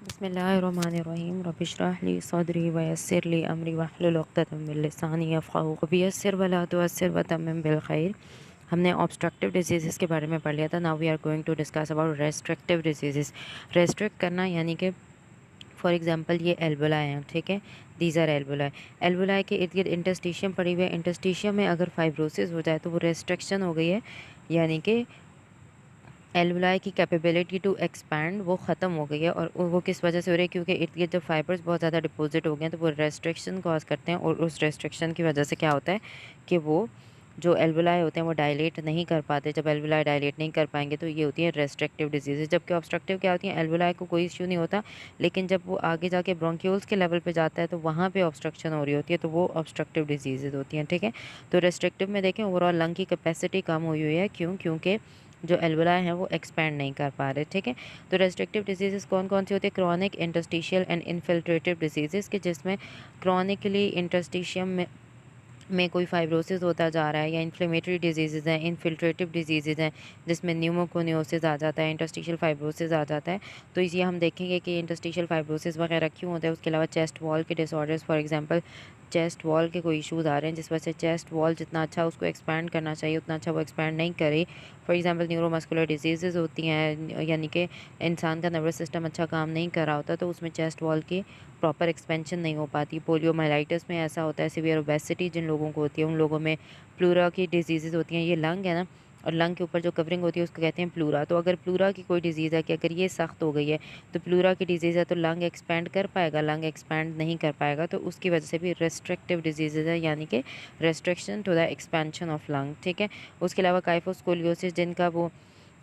बिस्मिल्लाहिर्रहमानिर्रहीम रब्बिश्रह ली सदरी वयस्सिर ली अमरी वहलुल उक़्दतम मिन लिसानी यफ़क़हू क़ौली यस्सिर वला तुअस्सिर वतम्मिम बिल खैर। हमने ऑब्स्ट्रक्टिव डिजीज़ के बारे में पढ़ लिया था। Now we are going to discuss about restrictive disease. Restrict करना यानी कि फॉर एग्जांपल ये एल्वोलाई हैं, ठीक है, दीज आर एल्वोलाई। एल्वोलाई के इर्द गिर्द इंटरस्टिशियम पड़ी हुई है। इंटरस्टिशियम में अगर फाइब्रोसिस हो जाए तो वो रेस्ट्रिक्शन हो गई है, यानी कि एल्वोलाई की कैपेबिलिटी टू एक्सपैंड वो ख़त्म हो गई है। और वो किस वजह से हो रही है? क्योंकि इर्द गिर्द जब फाइबर्स बहुत ज़्यादा डिपॉजिट हो गए हैं तो वो रेस्ट्रिक्शन कॉज करते हैं, और उस रेस्ट्रिक्शन की वजह से क्या होता है कि वो जो एल्वोलाई होते हैं वो डायलेट नहीं कर पाते। जब एल्वोलाई डायलेट नहीं कर पाएंगे तो ये होती है रेस्ट्रिक्टिव डिजीज़। जबकि ऑब्स्ट्रक्टिव क्या होती है? एल्वोलाई को कोई इश्यू नहीं होता, लेकिन जब वो आगे जाके ब्रोंक्यूल्स के लेवल पे जाता है तो वहाँ पे ऑब्स्ट्रक्शन हो रही होती है, तो वो ऑब्स्ट्रक्टिव डिजीज़ होती हैं, ठीक है। तो रेस्ट्रिक्टिव में देखें ओवरऑल लंग की कैपेसिटी कम हुई हुई है। क्यों? क्योंकि जो एल्वोलाई हैं वो एक्सपैंड नहीं कर पा रहे, ठीक है। तो रेस्ट्रिक्टिव डिजीज़ कौन कौन सी होती है? क्रॉनिक इंटरस्टिशियल एंड इन्फिल्ट्रेटिव डिजीज़, के जिसमें क्रॉनिकली इंटरस्टिशियम में कोई फाइब्रोसिस होता जा रहा है, या इन्फ्लेमेटरी डिजीज़ हैं, इन्फिल्ट्रेटिव डिजीज़ हैं जिसमें न्यूमोकोनियोसिस आ जाता है, इंटरस्टिशियल फाइब्रोसिस आ जाता है। तो इसे हम देखेंगे कि इंटरस्टिशियल फाइब्रोसिस वगैरह क्यों होता है। उसके अलावा चेस्ट वॉल के disorders, for example chest wall के कोई इश्यूज़ आ रहे हैं जिस वजह से चेस्ट वॉल जितना अच्छा उसको एक्सपैंड करना चाहिए उतना अच्छा वो एक्सपैंड नहीं करे। फॉर एग्जांपल न्यूरोमस्कुलर डिजीज़ होती हैं, यानी कि इंसान का नर्वस सिस्टम अच्छा काम नहीं कर रहा होता, तो उसमें चेस्ट वॉल की प्रॉपर एक्सपेंशन नहीं हो पाती। पोलियोमाइलाइटिस में ऐसा होता है। सिवियर ओबेसिटी जिन लोगों को होती है उन लोगों में प्लूरा की डिजीज़ होती हैं। ये लंग है ना, और लंग के ऊपर जो कवरिंग होती है उसको कहते हैं प्लूरा। तो अगर प्लूरा की कोई डिज़ीज़ है कि अगर ये सख्त हो गई है तो प्लूरा की डिज़ीज़ है तो लंग एक्सपैंड कर पाएगा? लंग एक्सपैंड नहीं कर पाएगा, तो उसकी वजह से भी रेस्ट्रिक्टिव डिजीज़ है, यानी कि restriction to the expansion of lung, ठीक है। उसके अलावा काइफोस्कोलियोसिस जिनका वो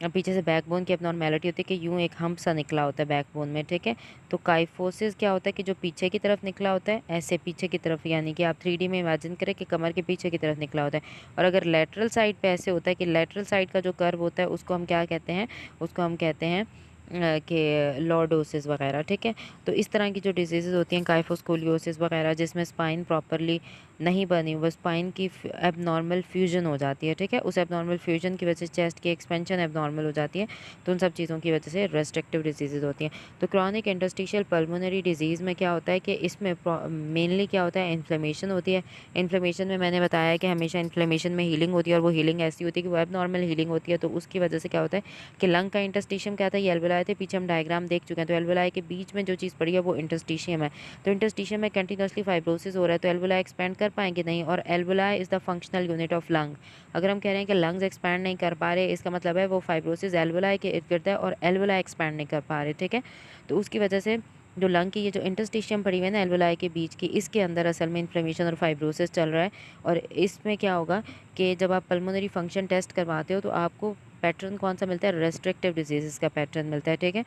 पीछे से बैकबोन की एब्नॉर्मैलिटी होती है कि यूँ एक हम्प सा निकला होता है बैकबोन में, ठीक है। तो काइफोसिस क्या होता है कि जो पीछे की तरफ निकला होता है, ऐसे पीछे की तरफ, यानी कि आप 3D में इमेजिन करें कि कमर के पीछे की तरफ निकला होता है। और अगर लेटरल साइड पे ऐसे होता है कि लेटरल साइड का जो कर्व होता है उसको हम क्या कहते हैं? उसको हम कहते हैं कि लॉर्डोसिस वगैरह, ठीक है। तो इस तरह की जो डिजीज़ होती हैं काइफोस्कोलियोसिस वगैरह जिसमें स्पाइन प्रॉपरली नहीं बनी, वो स्पाइन की एबनॉर्मल फ्यूजन हो जाती है, ठीक है। उस एबनॉर्मल फ्यूजन की वजह से चेस्ट की एक्सपेंशन एबनॉर्मल हो जाती है। तो उन सब चीज़ों की वजह से रेस्ट्रिक्टिव डिजीज़ होती हैं। तो क्रॉनिक इंटरस्टिशियल पल्मोनरी डिजीज़ में क्या होता है कि इसमें मेनली क्या होता है? इन्फ्लेमेशन होती है। इन्फ्लेमेशन में मैंने बताया कि हमेशा इन्फ्लेमेशन में हीलिंग होती है, और वो हीलिंग ऐसी होती है कि वो एबनॉर्मल हीलिंग होती है। तो उसकी वजह से क्या होता है कि लंग का इंटरस्टिशियम क्या था? ये एल्वोलाई थे, पीछे हम डायग्राम देख चुके हैं। तो एल्वोलाई के बीच में जो चीज़ पड़ी है वो इंटरस्टिशियम है। तो इंटरस्टिशियम में कंटिन्यूअसली फाइब्रोसिस हो रहा है, तो एल्वोलाई एक्सपैंड कर पाएंगे नहीं। और alveoli is the functional unit of lung. अगर हम कह रहे हैं कि लंग्स एक्सपैंड नहीं कर पा रहे, इसका मतलब है वो फाइब्रोसिस एल्वोलाई के इर्द गिर्द है और एल्वोलाई एक्सपैंड नहीं कर पा रहे, ठीक है। तो उसकी वजह से जो लंग की ये जो इंटरस्टिशियम पड़ी हुई है ना एल्वोलाई के बीच की, इसके अंदर असल में इन्फ्लेमेशन और फाइब्रोसिस चल रहा है। और इसमें क्या होगा कि जब आप पल्मोनरी फंक्शन टेस्ट करवाते हो तो आपको पैटर्न कौन सा मिलता है? रेस्ट्रिक्टिव डिजीज़ का पैटर्न मिलता है, ठीक है।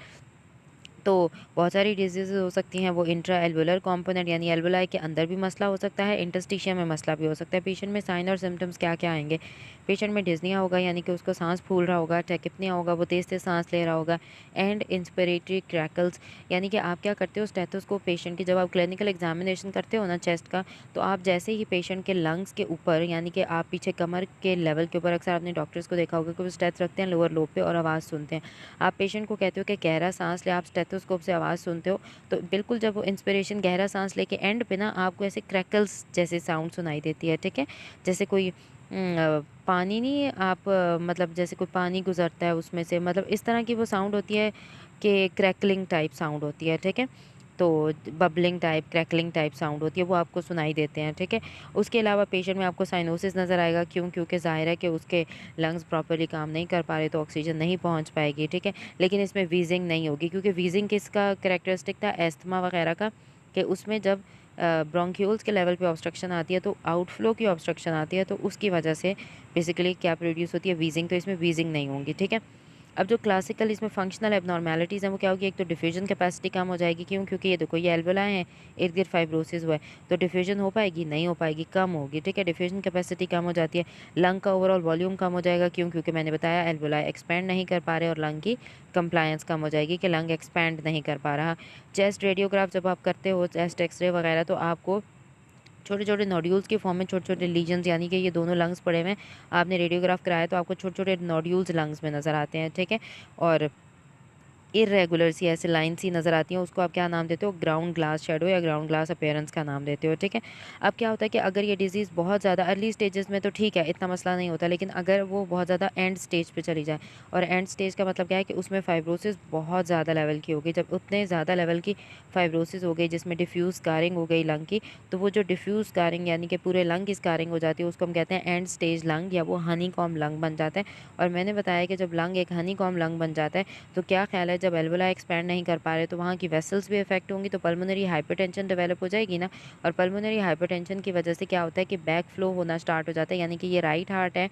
तो बहुत सारी डिजीज़ हो सकती हैं, वो इंट्रा एल्वुलर कंपोनेंट यानी एल्वुलाई के अंदर भी मसला हो सकता है, इंटरस्टिशियम में मसला भी हो सकता है। पेशेंट में साइन और सिम्टम्स क्या-क्या आएँगे? पेशेंट में डिज़निया होगा, यानी कि उसको सांस फूल रहा होगा, टैकिपनिया होगा, वो तेज़-तेज़ सांस ले रहा होगा, एंड इंस्पिरेटरी क्रैकल्स, यानी कि आप क्या करते हो स्टेथोस्कोप पेशेंट की जब आप क्लिनिकल एग्जामिनेशन करते हो ना चेस्ट का, तो आप जैसे ही पेशेंट के लंग्स के ऊपर, यानी कि आप पीछे कमर के लेवल के ऊपर, अक्सर आपने डॉक्टर्स को देखा होगा कि वो स्टेथ रखते हैं लोअर लोब पे और आवाज़ सुनते हैं। आप पेशेंट को कहते हो कि गहरा सांस ले, आप स्टेथोस्कोप से आवाज़ सुनते हो, तो बिल्कुल जब वो इंस्पिरेशन गहरा सांस लेके एंड पे ना आपको ऐसे क्रैकल्स जैसे साउंड सुनाई देती है, ठीक है। जैसे कोई पानी नहीं, आप मतलब जैसे कोई पानी गुजरता है उसमें से, मतलब इस तरह की वो साउंड होती है कि क्रैकलिंग टाइप साउंड होती है, ठीक है। तो bubbling type, crackling type sound होती है, वो आपको सुनाई देते हैं, ठीक है। उसके अलावा पेशेंट में आपको साइनोसिस नज़र आएगा, क्यों? क्योंकि ज़ाहिर है कि उसके लंग्स प्रॉपर्ली काम नहीं कर पा रहे, तो ऑक्सीजन नहीं पहुंच पाएगी, ठीक है। लेकिन इसमें वीजिंग नहीं होगी, क्योंकि वीजिंग किसका करैक्टरिस्टिक था? एस्थमा वगैरह का, कि उसमें जब ब्रोंक्यूल्स के लेवल पे ऑब्स्ट्रक्शन आती है तो आउटफ्लो की ऑब्स्ट्रक्शन आती है, तो उसकी वजह से बेसिकली क्या प्रोड्यूस होती है? वीजिंग। तो इसमें वीजिंग नहीं होंगी, ठीक है। अब जो क्लासिकल इसमें फंक्शनल एबनॉर्मेलिटीज़ हैं वो क्या होगी? एक तो डिफ्यूजन कैपेसिटी कम हो जाएगी, क्यों? क्योंकि ये देखो ये एल्वोलाई हैं, इर्द गिर्द फाइब्रोसिस हुआ है, तो डिफ्यूजन हो पाएगी? नहीं हो पाएगी, कम होगी, ठीक है। डिफ्यूजन कैपेसिटी कम हो जाती है। लंग का ओवरऑल वॉल्यूम कम हो जाएगा, क्यों? क्योंकि मैंने बताया एल्वोलाई एक्सपैंड नहीं कर पा रहे, और लंग की कंप्लायंस कम हो जाएगी कि लंग एक्सपैंड नहीं कर पा रहा। चेस्ट रेडियोग्राफ जब आप करते हो, चेस्ट एक्सरे वगैरह, तो आपको छोटे-छोटे नोड्यूल्स के फॉर्म में छोटे-छोटे लीजन्स, यानी कि ये दोनों लंग्स पड़े हुए हैं, आपने रेडियोग्राफ कराया तो आपको छोटे-छोटे नोड्यूल्स लंग्स में नज़र आते हैं, ठीक है। और इर्रेगुलर सी ऐसे लाइन सी नज़र आती हैं, उसको आप क्या नाम देते हो? ग्राउंड ग्लास शैडो या ग्राउंड ग्लास अपीयरेंस का नाम देते हो, ठीक है। अब क्या होता है कि अगर ये डिज़ीज़ बहुत ज़्यादा अर्ली स्टेजेस में तो ठीक है, इतना मसला नहीं होता, लेकिन अगर वो बहुत ज़्यादा एंड स्टेज पे चली जाए, और एंड स्टेज का मतलब क्या है कि उसमें फाइब्रोसिस बहुत ज़्यादा लेवल की हो गई, जब उतने ज़्यादा लेवल की फाइब्रोसिस हो गई जिसमें डिफ्यूज़ स्कारिंग हो गई लंग की, तो वो जो डिफ्यूज़ स्कारिंग यानी कि पूरे लंग की स्कारिंग हो जाती है, उसको हम कहते हैं एंड स्टेज लंग, या वो हनीकॉम्ब लंग बन जाता है। और मैंने बताया कि जब लंग एक हनीकॉम्ब लंग बन जाता है, तो क्या ख्याल है, जब एल्वोलाई एक्सपैंड नहीं कर पा रहे तो वहाँ की वेसल्स भी इफेक्ट होंगी, तो पल्मोनरी हाइपरटेंशन डेवलप हो जाएगी ना। और पल्मोनरी हाइपरटेंशन की वजह से क्या होता है कि बैक फ्लो होना स्टार्ट हो जाता है, यानी कि ये राइट हार्ट है,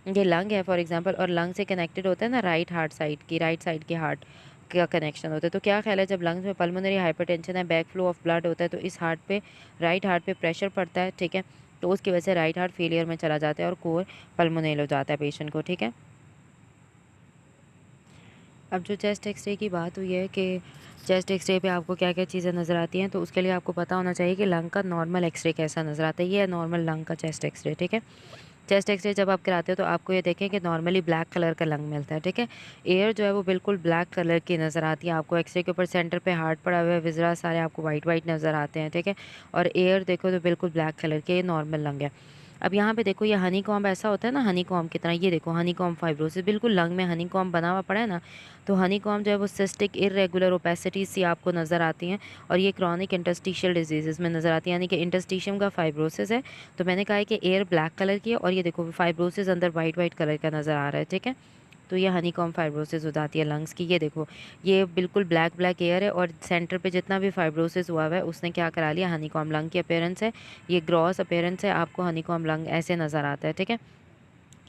ये लंग है फॉर एग्जांपल, और लंग से कनेक्टेड होता है ना राइट हार्ट साइड की, राइट साइड की हार्ट का कनेक्शन होता है। तो क्या ख्याल है, जब लंग्स में पल्मोनरी हाइपरटेंशन है, बैक फ्लो ऑफ ब्लड होता है, तो इस हार्ट पे, राइट हार्ट पे प्रेशर पड़ता है, ठीक है। तो उसकी वजह से राइट हार्ट फेलियर में चला जाता है और कोर पल्मोनेल हो जाता है पेशेंट को, ठीक है। अब जो चेस्ट एक्सरे की बात हुई है कि चेस्ट एक्सरे पे आपको क्या क्या चीज़ें नज़र आती हैं, तो उसके लिए आपको पता होना चाहिए कि लंग का नॉर्मल एक्सरे कैसा नज़र आता है। ये है नॉर्मल लंग का चेस्ट एक्सरे, ठीक है। चेस्ट एक्सरे जब आप कराते हो तो आपको ये देखें कि नॉर्मली ब्लैक कलर का लंग मिलता है, ठीक है। एयर जो है वो बिल्कुल ब्लैक कलर की नज़र आती है आपको। एक्सरे के ऊपर सेंटर पे हार्ट पड़ा हुआ है, विजरा सारे आपको वाइट वाइट नज़र आते हैं, ठीक है। और एयर देखो तो बिल्कुल ब्लैक कलर के, ये नॉर्मल लंग है। अब यहाँ पे देखो, ये हनी कॉम्ब ऐसा होता है ना, हनी कॉम्ब की तरह, ये देखो हनी कॉम्ब फाइब्रोसिस, बिल्कुल लंग में हनी कॉम्ब बना हुआ पड़ा है ना। तो हनी कॉम्ब जो है वो सिस्टिक इरेगुलर ओपेसिटी सी आपको नज़र आती हैं, और ये क्रॉनिक इंटरस्टिशियल डिजीज़ में नज़र आती है, यानी कि इंटरस्टिशियम का फाइब्रोसिस है। तो मैंने कहा है कि एयर ब्लैक कलर की है, और ये देखो फाइब्रोसिस अंदर वाइट वाइट कलर का नज़र आ रहा है, ठीक है। तो ये हनीकॉम्ब फाइब्रोसिस हो जाती है लंग्स की। ये देखो, ये बिल्कुल ब्लैक ब्लैक एयर है, और सेंटर पे जितना भी फाइब्रोसिस हुआ हुआ है उसने क्या करा लिया, हनीकॉम्ब लंग की अपीयरेंस है। ये ग्रॉस अपीयरेंस है, आपको हनीकॉम्ब लंग ऐसे नज़र आता है, ठीक है।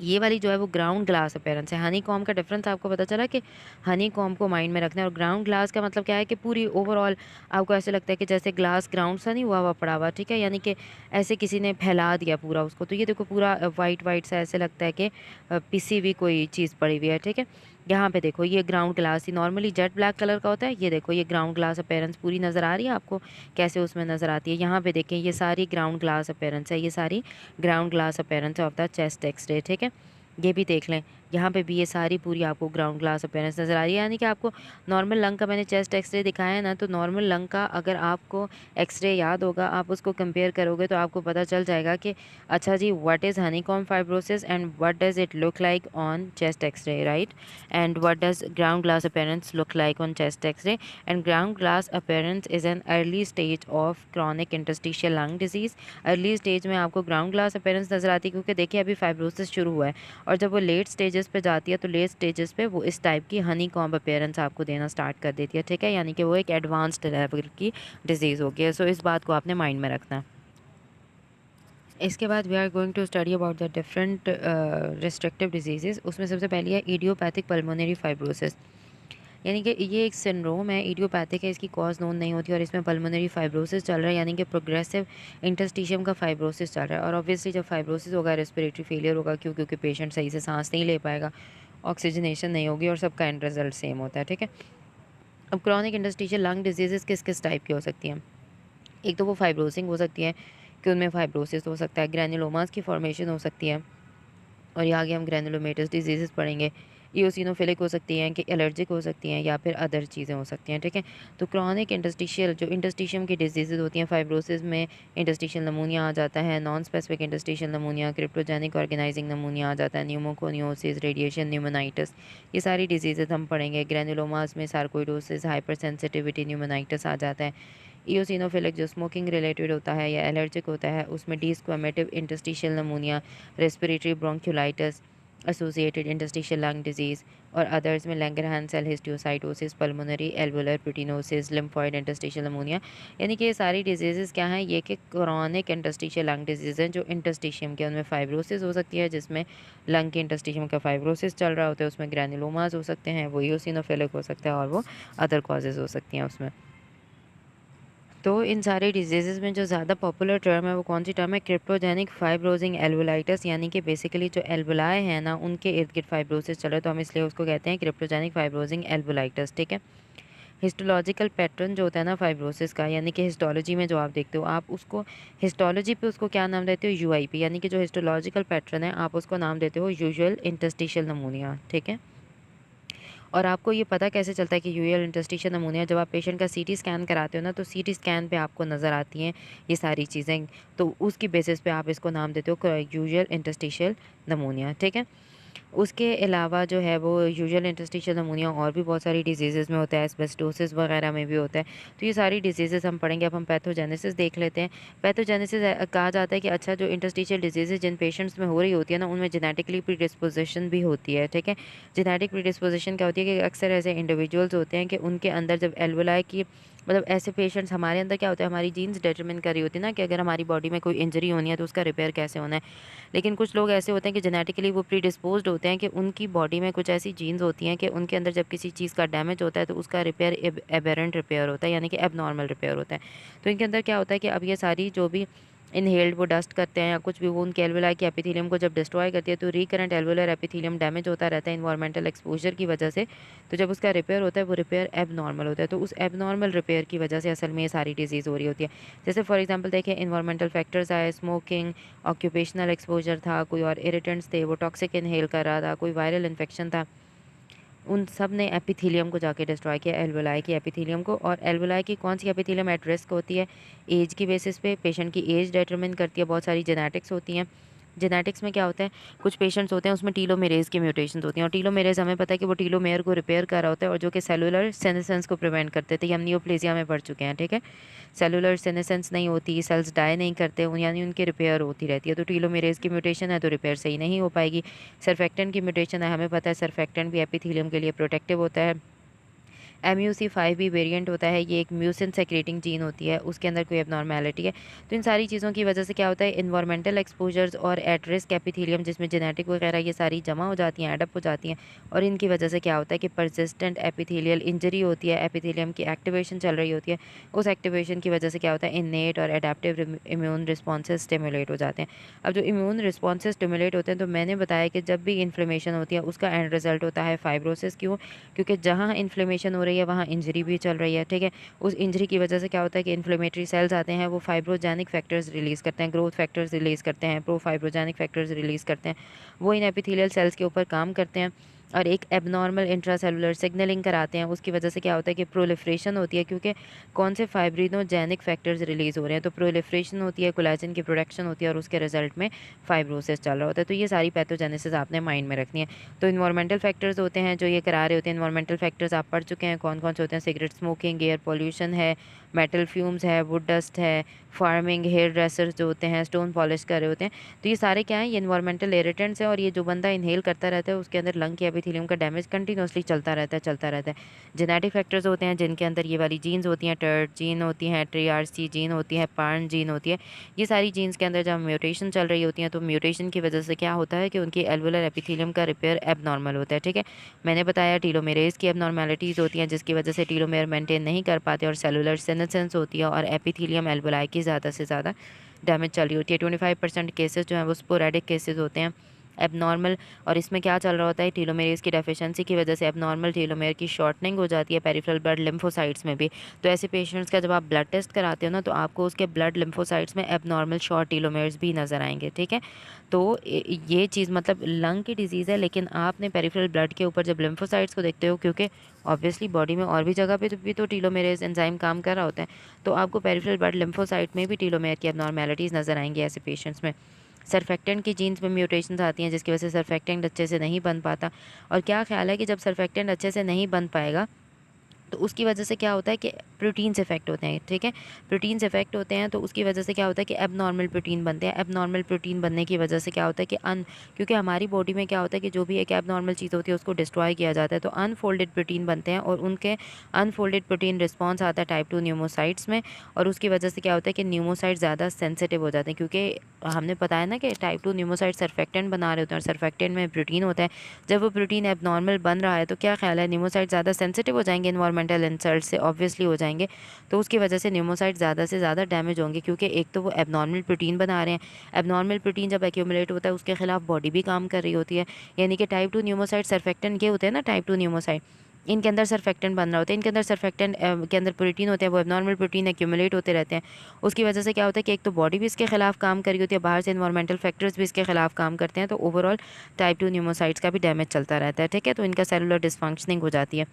ये वाली जो है वो ग्राउंड ग्लास अपीयरेंस है। हनी कॉम्ब का डिफरेंस आपको पता चला कि हनी कॉम्ब को माइंड में रखना है, और ग्राउंड ग्लास का मतलब क्या है कि पूरी ओवरऑल आपको ऐसे लगता है कि जैसे ग्लास ग्राउंड सा नहीं हुआ हुआ पड़ा हुआ, ठीक है, यानी कि ऐसे किसी ने फैला दिया पूरा उसको। तो ये देखो पूरा वाइट वाइट सा ऐसे लगता है कि पिसी हुई कोई चीज़ पड़ी हुई है, ठीक है। यहाँ पे देखो, ये ग्राउंड ग्लास ही नॉर्मली जेट ब्लैक कलर का होता है, ये देखो ये ग्राउंड ग्लास अपीयरेंस पूरी नज़र आ रही है आपको, कैसे उसमें नज़र आती है। यहाँ पे देखें, ये सारी ग्राउंड ग्लास अपीयरेंस है, ये सारी ground glass appearance of the chest x ray, ठीक है। ये भी देख लें, यहाँ पे भी ये सारी पूरी आपको ग्राउंड ग्लास अपीयरेंस नज़र आ रही है, यानी कि आपको नॉर्मल लंग का मैंने चेस्ट एक्सरे दिखाया है ना, तो नॉर्मल लंग का अगर आपको एक्सरे याद होगा, आप उसको कंपेयर करोगे तो आपको पता चल जाएगा कि अच्छा जी, what is honeycomb fibrosis and what does it look like on chest x-ray, right. And what does ground glass appearance look like on chest x-ray. And ground glass appearance is an early stage of chronic interstitial lung disease. Early stage में आपको ground glass appearance नज़र आती है, क्योंकि देखिए अभी fibrosis शुरू हुआ है, और जब वो लेट स्टेजेस पे जाती है तो लेट स्टेजेस पे वो इस टाइप की हनी कॉम्ब अपीयरेंस आपको देना स्टार्ट कर देती है, ठीक है, यानी कि वो एक एडवांस्ड लेवल की डिजीज़ हो गई है। सो इस बात को आपने माइंड में रखना है। इसके बाद we are going to study about the different restrictive disease. उसमें सबसे पहली है इडियोपैथिक पल्मोनरी फाइब्रोसिस, यानी कि ये एक सिंड्रोम है, इडियोपैथिक है, इसकी कॉज नोन नहीं होती, और इसमें पल्मोनरी फाइब्रोसिस चल रहा है, यानी कि प्रोग्रेसिव इंटरस्टिशियम का फाइब्रोसिस चल रहा है। और ऑब्वियसली जब फाइब्रोसिस होगा रेस्पिरेटरी फेलियर होगा, क्यों? क्योंकि पेशेंट सही से सांस नहीं ले पाएगा, ऑक्सीजनेशन नहीं होगी, और सबका एंड रिजल्ट सेम होता है, ठीक है। अब क्रॉनिक इंटरस्टिशियल लंग डिजीज़ किस किस टाइप की हो सकती हैं? एक तो वो फाइब्रोसिंग हो सकती है कि उनमें फाइब्रोसिस हो सकता है, ग्रैन्युलोमास की फॉर्मेशन हो सकती है, और ये आगे हम ग्रैनुलोमेटस डिजीज़ पढ़ेंगे। इओसिनोफिलिक हो सकती हैं, कि एलर्जिक हो सकती हैं, या फिर अदर चीज़ें हो सकती हैं, ठीक है। तो क्रॉनिक इंटरस्टिशियल जो इंटरस्टिशियम की डिजीज़ होती हैं, फाइब्रोसिस में इंटरस्टिशियल नमूनिया आ जाता है, non specific interstitial pneumonia, cryptogenic organising pneumonia आ जाता है, न्यूमोकोनियोसिस, रेडिएशन न्यूमोनाइटिस, ये सारी डिजीज़ेज हम पढ़ेंगे। ग्रैनुलोमास में सार्कोइडोसिस, हाइपर सेंसिटिविटी न्यूमोनाइटिस आ जाता है। इओसिनोफिलिक जो स्मोकिंग रिलेटेड होता है या एलर्जिक होता है, उसमें desquamative interstitial pneumonia, respiratory bronchiolitis, associated interstitial lung disease, और अदर्स में Langerhans cell histiocytosis, pulmonary alveolar proteinosis, lymphoid interstitial pneumonia. यानी कि ये सारी डिजीज़ेज़ क्या हैं? ये कि क्रॉनिक इंटरस्टिशियल लंग डिजीज़ हैं, जो इंटरस्टिशियम के, उनमें फाइब्रोसिस हो सकती है, जिसमें लंग के इंटरस्टिशियम का फाइब्रोसिस चल रहा होता है, उसमें ग्रैनुलोमास हो सकते हैं, वो इओसिनोफिलिक हो सकता है, और वो अदर कॉजेज़ हो सकती हैं उसमें। तो इन सारे डिजीज़ेज़ में जो ज़्यादा पॉपुलर टर्म है वो कौन सी टर्म है? क्रिप्टोजेनिक फाइब्रोजिंग एल्वुलाइटिस, यानी कि बेसिकली जो एल्वुलाए हैं ना, उनके इर्द गिर्द फाइब्रोसिस चल रहा है, तो हम इसलिए उसको कहते हैं क्रिप्टोजेनिक फाइब्रोजिंग एल्वुलाइटिस, ठीक है। हिस्टोलॉजिकल पैटर्न जो होता है ना फाइब्रोसिस का, यानी कि हिस्टोलॉजी में जो आप देखते हो, आप उसको हिस्टोलॉजी पे उसको क्या नाम देते हो? यूआईपी, यानी कि जो हिस्टोलॉजिकल पैटर्न है आप उसको नाम देते हो यूजुअल इंटरस्टिशियल नमूनिया, ठीक है। और आपको ये पता कैसे चलता है कि यूजुअल इंटरस्टिशियल नमूनिया, जब आप पेशेंट का सीटी स्कैन कराते हो ना, तो सीटी स्कैन पे आपको नज़र आती हैं ये सारी चीज़ें, तो उसकी बेसिस पे आप इसको नाम देते हो यूजुअल इंटरस्टिशियल नमूनिया, ठीक है। उसके अलावा जो है वो यूजुअल इंटरस्टिशियल नमूनिया और भी बहुत सारी डिजीज़ेज़ में होता है, एस्बेस्टोसिस वगैरह में भी होता है। तो ये सारी डिजीज़ेज़ हम पढ़ेंगे। अब हम पैथोजेनेसिस देख लेते हैं। पैथोजेनेसिस कहा जाता है कि अच्छा, जो इंटरस्टिशियल डिजीज़ेज़ जिन पेशेंट्स में हो रही होती है ना, उनमें जेनेटिकली प्रीडिस्पोजिशन भी होती है, ठीक है। जेनेटिक प्रीडिस्पोजिशन क्या होती है कि अक्सर ऐसे इंडिविजुअल्स होते हैं कि उनके अंदर जब एल्वोलाई की, मतलब ऐसे पेशेंट्स हमारे अंदर क्या होता है, हमारी जीन्स डिटरमिन कर रही होती है ना कि अगर हमारी बॉडी में कोई इंजरी होनी है तो उसका रिपेयर कैसे होना है। लेकिन कुछ लोग ऐसे होते हैं कि जेनेटिकली वो प्रीडिस्पोज्ड होते हैं कि उनकी बॉडी में कुछ ऐसी जीन्स होती हैं कि उनके अंदर जब किसी चीज़ का डैमेज होता है तो उसका रिपेयर एबेरेंट रिपेयर होता है, यानी कि एबनॉर्मल रिपेयर होता है। तो इनके अंदर क्या होता है कि अब ये सारी जो भी इनहेल्ड वो डस्ट करते हैं या कुछ भी, वो उनके एल्वोलाई के एपिथेलियम को जब डिस्ट्रॉय करती है तो रिकरेंट एल्वोलर एपिथेलियम डैमेज होता रहता है इन्वायरमेंटल एक्सपोजर की वजह से। तो जब उसका रिपेयर होता है वो रिपेयर एबनॉर्मल होता है, तो उस एबनॉर्मल रिपेयर की वजह से असल में ये सारी डिजीज़ हो रही होती है। जैसे फॉर एग्जांपल देखिए, इन्वायरमेंटल फैक्टर्स आए, स्मोकिंग, ऑक्यूपेशनल एक्सपोजर था, कोई और इरिटेंट्स थे, वो टॉक्सिक इनहेल कर रहा था, कोई वायरल इन्फेक्शन था, उन सब ने एपिथेलियम को जाके डिस्ट्रॉय किया, एल्वोलाई की एपिथेलियम को। और एल्वोलाई की कौन सी एपिथेलियम एट रिस्क होती है, एज की बेसिस पे, पेशेंट की एज डिटरमिन करती है, बहुत सारी जेनेटिक्स होती हैं। जेनेटिक्स में क्या होता है, कुछ पेशेंट्स होते हैं उसमें टीलोमेरेज़ की म्यूटेशंस होती हैं, और टीलोमेरेज़ हमें पता है कि वो टीलोमेयर को रिपेयर कर रहा होता है और जो कि सेलुलर सेनेसेंस को प्रिवेंट करते थे। ये हम नियोप्लेसिया में पढ़ चुके हैं, ठीक है। सेलुलर सेनेसेंस नहीं होती, सेल्स डाई नहीं करते यानी उनकी रिपेयर होती रहती है। तो टीलोमेरेज़ की म्यूटेशन है तो रिपेयर सही नहीं हो पाएगी। सर्फेक्टेंट की म्यूटेशन है, हमें पता है सर्फेक्टेंट भी एपिथेलियम के लिए प्रोटेक्टिव होता है। MUC5 भी वेरिएंट होता है, ये एक म्यूसिन सेक्रेटिंग जीन होती है, उसके अंदर कोई एबनॉर्मेलिटी है। तो इन सारी चीज़ों की वजह से क्या होता है, इन्वायरमेंटल एक्सपोजर्स और एट रिस्क एपिथेलियम जिसमें जेनेटिक वगैरह ये सारी जमा हो जाती हैं, एडअप हो जाती हैं, और इनकी वजह से क्या होता है कि परसिस्टेंट एपिथेलियल इंजरी होती है, एपिथेलियम की एक्टिवेशन चल रही होती है। उस एक्टिवेशन की वजह से क्या होता है, इन्नेट और एडेप्टिव इम्यून रिस्पॉन्सेज स्टिमुलेट हो जाते हैं। अब जो इम्यून रिस्पॉन्सेज स्टिमुलेट होते हैं, तो मैंने बताया कि जब भी इन्फ्लेमेशन होती है उसका एंड रिजल्ट होता है फाइब्रोसिस। क्यों? क्योंकि जहाँ इन्फ्लेमेशन हो रही है वहाँ इंजरी भी चल रही है, ठीक है। उस इंजरी की वजह से क्या होता है कि इन्फ्लेमेटरी सेल्स आते हैं, वो फाइब्रोजेनिक फैक्टर्स रिलीज़ करते हैं, ग्रोथ फैक्टर्स रिलीज़ करते हैं, प्रो फाइब्रोजेनिक फैक्टर्स रिलीज़ करते हैं। वो इन एपिथेलियल सेल्स के ऊपर काम करते हैं और एक एबनॉर्मल इंट्रासेलुलर सिग्नलिंग कराते हैं। उसकी वजह से क्या होता है कि प्रोलिफरेशन होती है, क्योंकि कौन से फाइब्रिनोजेनिक फैक्टर्स रिलीज़ हो रहे हैं, तो प्रोलिफरेशन होती है, कोलेजन की प्रोडक्शन होती है, और उसके रिजल्ट में फाइब्रोसिस चल रहा होता है। तो ये सारी पैथोजेनेसिस आपने माइंड में रखनी है। तो इन्वायरमेंटल फैक्टर्स होते हैं जो ये करा रहे होते हैं। इन्वायरमेंटल फैक्टर्स आप पढ़ चुके हैं, कौन कौन से होते हैं, सिगरेट स्मोकिंग, एयर पोल्यूशन है, मेटल फ्यूम्स है, वुड डस्ट है, फार्मिंग, हेयर ड्रेसर्स जो होते हैं, स्टोन पॉलिश कर रहे होते हैं। तो ये सारे क्या हैं, ये इन्वायरमेंटल इरिटेंट्स हैं, और ये जो बंदा इनहेल करता रहता है उसके अंदर लंग के एपिथेलियम का डैमेज कंटिन्यूसली चलता रहता है, चलता रहता है। जेनेटिक फैक्टर्स होते हैं जिनके अंदर ये वाली जीन्स होती हैं, टर्ट जीन होती हैं, ट्रीआरसी जीन होती है, पार्न जीन होती है। ये सारी जीन्स के अंदर जब म्यूटेशन चल रही होती हैं, तो म्यूटेशन की वजह से क्या होता है कि उनकी एल्वुलर एपिथेलियम का रिपेयर एबनॉर्मल होता है, ठीक है। मैंने बताया टीलोमेरेज़ की एबनॉर्मेलिटीज़ होती हैं जिसकी वजह से टीलोमेर मेंटेन नहीं कर पाते, और सेलुलर सेनेसेंस होती है, और एपिथेलियम एल्वुलाई की ज़्यादा से ज़्यादा डैमेज चल रही होती है। 25% केसेस जो हैं वो स्पोरेडिक केसेस होते हैं एबनॉर्मल। और इसमें क्या चल रहा होता है, टीलोमेरेज़ की डेफिशिएंसी की वजह से एबनॉर्मल टीलोमेर की शॉर्टनिंग हो जाती है पेरिफेरल ब्लड लिम्फोसाइट्स में भी। तो ऐसे पेशेंट्स का जब आप ब्लड टेस्ट कराते हो ना, तो आपको उसके ब्लड लिम्फोसाइट्स में एबनॉर्मल शॉर्ट टीलोमेर्स भी नज़र आएंगे, ठीक है। तो ये चीज़ मतलब लंग की डिजीज़ है, लेकिन आपने पेरिफेरल ब्लड के ऊपर जब लिम्फोसाइट्स को देखते हो, क्योंकि ऑब्वियसली बॉडी में और भी जगह पे भी तो टीलोमेरेज एंजाइम काम कर रहा होता है, तो आपको पेरिफेरल ब्लड लिम्फोसाइट में भी टीलोमेर की एबनॉर्मेलिटीज़ नज़र आएंगी ऐसे पेशेंट्स में। सर्फेक्टेंट की जीन्स में म्यूटेशंस आती हैं जिसकी वजह से सर्फेक्टेंट अच्छे से नहीं बन पाता। और क्या ख्याल है कि जब सर्फेक्टेंट अच्छे से नहीं बन पाएगा, तो उसकी वजह से क्या होता है कि प्रोटीन्स इफेक्ट होते हैं, ठीक है। प्रोटीन्स इफेक्ट होते हैं तो उसकी वजह से क्या होता है कि एबनॉर्मल प्रोटीन बनते हैं। एबनॉर्मल प्रोटीन बनने की वजह से क्या होता है कि क्योंकि हमारी बॉडी में क्या होता है कि जो भी एक एबनॉर्मल चीज़ होती है उसको डिस्ट्रॉय किया जाता है, तो अनफोल्डेड प्रोटीन बनते हैं, और उनके अनफोल्डेड प्रोटीन रिस्पॉन्स आता है टाइप 2 न्यूमोसाइट्स में। और उसकी वजह से क्या होता है कि न्यूमोसाइट ज़्यादा सेंसिटिव हो जाते हैं, क्योंकि हमने बताया ना कि टाइप 2 न्यूमोसाइट सर्फेक्टेंट बना रहे होते हैं, और सर्फेक्टेंट में प्रोटीन होता है। जब वो प्रोटीन एबनॉर्मल बन रहा है तो क्या ख्याल है, न्यूमोसाइट ज़्यादा सेंसिटिव हो जाएंगे इन्वायरमेंटल इंसल्ट से, ऑब्वियसली हो जाएंगे। तो उसकी वजह से न्यूमोसाइट ज़्यादा से ज़्यादा डैमेज होंगे, क्योंकि एक तो वो एबनॉर्मल प्रोटीन बना रहे हैं। एबनॉर्मल प्रोटीन जब एक्यूमुलेट होता है उसके खिलाफ बॉडी भी काम कर रही होती है, यानी कि टाइप 2 न्यूमोसाइट सर्फेक्टेंट के होते हैं ना, टाइप 2 न्यूमोसाइट, इनके अंदर सरफेक्टेंट बन रहा होता है, इनके अंदर सरफेक्टेंट के अंदर प्रोटीन होते हैं, वो एबनॉर्मल प्रोटीन एक्यूमुलेट होते रहते हैं। उसकी वजह से क्या होता है कि एक तो बॉडी भी इसके खिलाफ काम कर रही होती है, बाहर से इन्वायरमेंटल फैक्टर्स भी इसके खिलाफ काम करते हैं, तो ओवरऑल टाइप 2 न्यूमोसाइट्स का भी डैमेज चलता रहता है, ठीक है। तो इनका सेलुलर डिसफंक्शनिंग हो जाती है।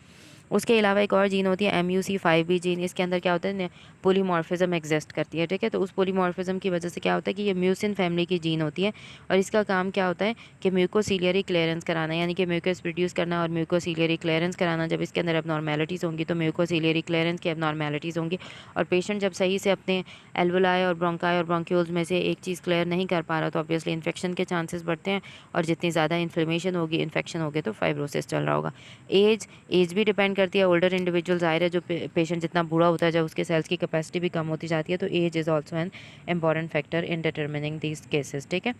उसके अलावा एक और जीन होती है MUC5B जीन, इसके अंदर क्या होता है पोलीमॉर्फिज्म एग्जिस्ट करती है, ठीक है। तो उस पोलीमॉर्फिज्म की वजह से क्या होता है कि ये म्यूसिन फैमिली की जीन होती है, और इसका काम क्या होता है कि म्यूकोसीलियरी क्लियरेंस कराना, यानी कि म्यूकस प्रोड्यूस करना और म्यूकोसीलियरी क्लियरेंस कराना। जब इसके अंदर एबनॉर्मेलिटीज़ होंगी तो म्यूकोसीलियरी क्लियरेंस की एबनॉर्मेलिटीज़ होंगी, और पेशेंट जब सही से अपने एल्वोलाई और ब्रोंकाई और ब्रोंक्यूल्स में से एक चीज़ क्लियर नहीं कर पा रहा तो ऑब्वियसली इन्फेक्शन के चांसेस बढ़ते हैं, और जितनी ज़्यादा इन्फ्लेमेशन होगी, इन्फेक्शन होगी, तो फाइब्रोसिस चल रहा होगा। एज भी डिपेंड करती है। ओल्डर इंडिविजुअल ज़ाहिर है, जो पेशेंट जितना बूढ़ा होता है, जब उसके सेल्स की कैपेसिटी भी कम होती जाती है, तो age is also an important factor in determining these cases, ठीक है।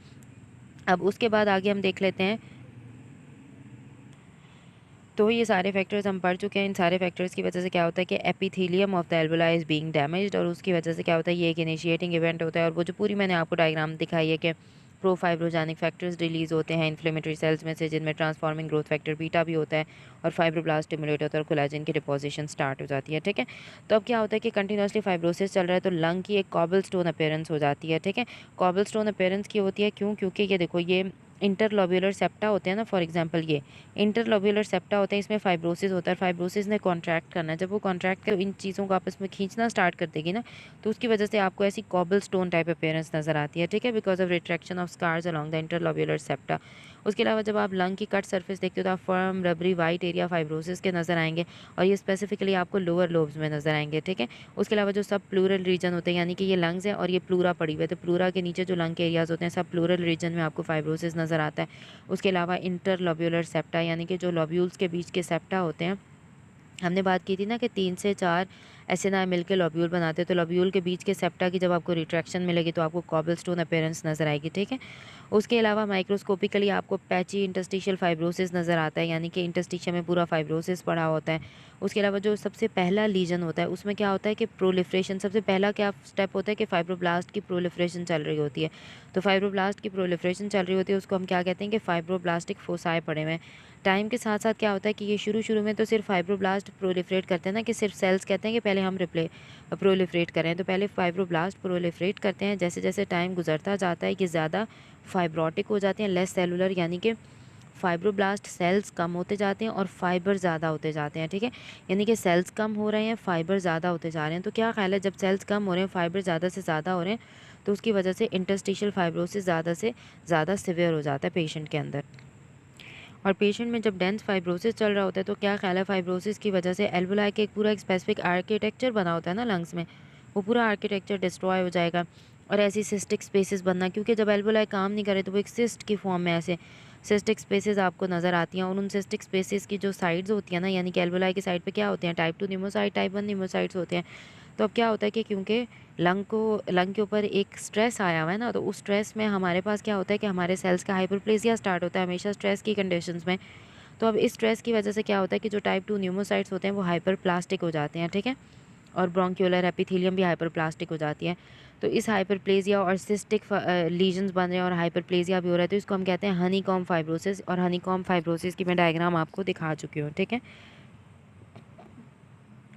अब उसके बाद आगे हम देख लेते हैं। तो ये सारे फैक्टर्स हम पढ़ चुके हैं। इन सारे फैक्टर्स की वजह से क्या होता है कि epithelium of the alveoli is being damaged, और उसकी वजह से क्या होता है, ये एक इनिशिएटिंग इवेंट होता है। और वो जो पूरी मैंने आपको डायग्राम दिखाई है कि प्रोफाइब्रोजेनिक फैक्टर्स रिलीज़ होते हैं इन्फ्लेमेटरी सेल्स में से, जिनमें ट्रांसफॉर्मिंग ग्रोथ फैक्टर बीटा भी होता है, और फाइब्रोब्लास्ट स्टिमुलेट होता है, और कोलेजन की डिपोजिशन स्टार्ट हो जाती है, ठीक है। तो अब क्या होता है कि कंटिन्यूसली फाइब्रोसिस चल रहा है तो लंग की एक कॉबल स्टोन अपीयरेंस हो जाती है, ठीक है। कॉबल स्टोन अपीयरेंस की होती है क्यों? क्योंकि ये देखो, ये इंटरलोब्यूलर सेप्टा होते हैं ना, फॉर एग्जांपल ये इंटरलोब्यूलर सेप्टा होते हैं, इसमें फाइब्रोसिस होता है। फाइब्रोसिस ने कॉन्ट्रैक्ट करना है, जब वो कॉन्ट्रैक्ट कर इन चीज़ों को आपस में खींचना स्टार्ट कर देगी ना, तो उसकी वजह से आपको ऐसी कॉबल स्टोन टाइप अपीयरेंस नजर आती है, ठीक है, because of retraction of scars along the interlobular septa. उसके अलावा जब आप लंग की कट सर्फेस देखते हो तो आप फर्म रबरी वाइट एरिया फाइब्रोसिस के नजर आएंगे, और ये स्पेसिफिकली आपको लोअर लोब्स में नजर आएंगे, ठीक है। उसके अलावा जो सब प्लूरल रीजन होते हैं, यानी कि ये लंग्स हैं और ये प्लूरा पड़ी हुई है, तो प्लूरा के नीचे जो लंग के एरियाज होते हैं, सब प्लूरल रीजन में आपको फाइब्रोसिस नजर आता है। उसके अलावा इंटरलोब्यूलर सेप्टा, यानी कि जो लोब्यूल्स के बीच के सेप्टा होते हैं, हमने बात की थी ना कि 3 से 4 एसिनाई मिलकर लॉब्यूल बनाते हैं, तो लॉब्यूल के बीच के सेप्टा की जब आपको रिट्रैक्शन मिलेगी तो आपको कॉबलस्टोन अपीयरेंस नजर आएगी, ठीक है। उसके अलावा माइक्रोस्कोपिकली आपको पैची इंटरस्टिशियल फाइब्रोसिस नज़र आता है, यानी कि इंटरस्टिशिया में पूरा फाइब्रोसिस पड़ा होता है। उसके अलावा जो सबसे पहला लीजन होता है उसमें क्या होता है कि प्रोलिफ्रेशन, सबसे पहला क्या स्टेप होता है कि फाइब्रोब्लास्ट की प्रोलिफ्रेशन चल रही होती है। तो फाइब्रोब्लास्ट की प्रोलिफ्रेशन चल रही होती है, उसको हम क्या कहते हैं कि फाइब्रोब्लास्टिक फोसाई पड़े हुए हैं। टाइम के साथ साथ क्या होता है कि ये शुरू शुरू में तो सिर्फ फाइब्रोब्लास्ट प्रोलिफरेट करते हैं ना, कि सिर्फ सेल्स कहते हैं कि पहले हम प्रोलिफरेट करें, तो पहले फाइब्रोब्लास्ट प्रोलिफरेट करते हैं। जैसे जैसे टाइम गुजरता जाता है कि ज़्यादा फाइब्रोटिक हो जाते हैं, लेस सेलुलर, यानी कि फाइब्रोब्लास्ट सेल्स कम होते जाते हैं और फाइबर ज़्यादा होते जाते हैं, ठीक है। यानी कि सेल्स कम हो रहे हैं, फाइबर ज़्यादा होते जा रहे हैं। तो क्या ख्याल है, जब सेल्स कम हो रहे हैं, फाइबर ज़्यादा से ज़्यादा हो रहे हैं, तो उसकी वजह से इंटरस्टिशियल फाइब्रोसिस ज़्यादा से ज़्यादा सिवियर हो जाता है पेशेंट के अंदर। और पेशेंट में जब डेंस फाइब्रोसिस चल रहा होता है तो क्या ख्याल है, फाइब्रोसिस की वजह से एल्वोलाई के एक पूरा एक स्पेसिफिक आर्किटेक्चर बना होता है ना लंग्स में, वो पूरा आर्किटेक्चर डिस्ट्रॉय हो जाएगा। और ऐसी सिस्टिक स्पेसेस बनना, क्योंकि जब एल्वोलाई काम नहीं करे तो वो एक सिस्ट की फॉर्म में ऐसे सिस्टिक स्पेसेस आपको नज़र आती हैं, और उन सिस्टिक स्पेसेस की जो साइड्स होती हैं ना, यानी कि एल्वोलाई की साइड पे क्या होते हैं, टाइप 2 न्यूमोसाइट, टाइप 1 न्यूमोसाइट्स होते हैं। तो अब क्या होता है कि क्योंकि लंग के ऊपर एक स्ट्रेस आया हुआ है ना, तो उस स्ट्रेस में हमारे पास क्या होता है कि हमारे सेल्स का हाइपरप्लेसिया स्टार्ट होता है हमेशा स्ट्रेस की कंडीशंस में। तो अब इस स्ट्रेस की वजह से क्या होता है कि जो टाइप 2 न्यूमोसाइट्स होते हैं वो हाइपर प्लास्टिक हो जाते हैं, ठीक है। और ब्रोंक्यूलर एपिथेलियम भी हाइपर प्लास्टिक हो जाती है। तो इस हाइपरप्लेजिया और सिस्टिक लीजन्स बन रहे हैं और हाइपरप्लेजिया भी हो रहा है, तो इसको हम कहते हैं हनीकॉम फाइब्रोसिस। और हनीकॉम फाइब्रोसिस की मैं डायग्राम आपको दिखा चुकी हूँ, ठीक है।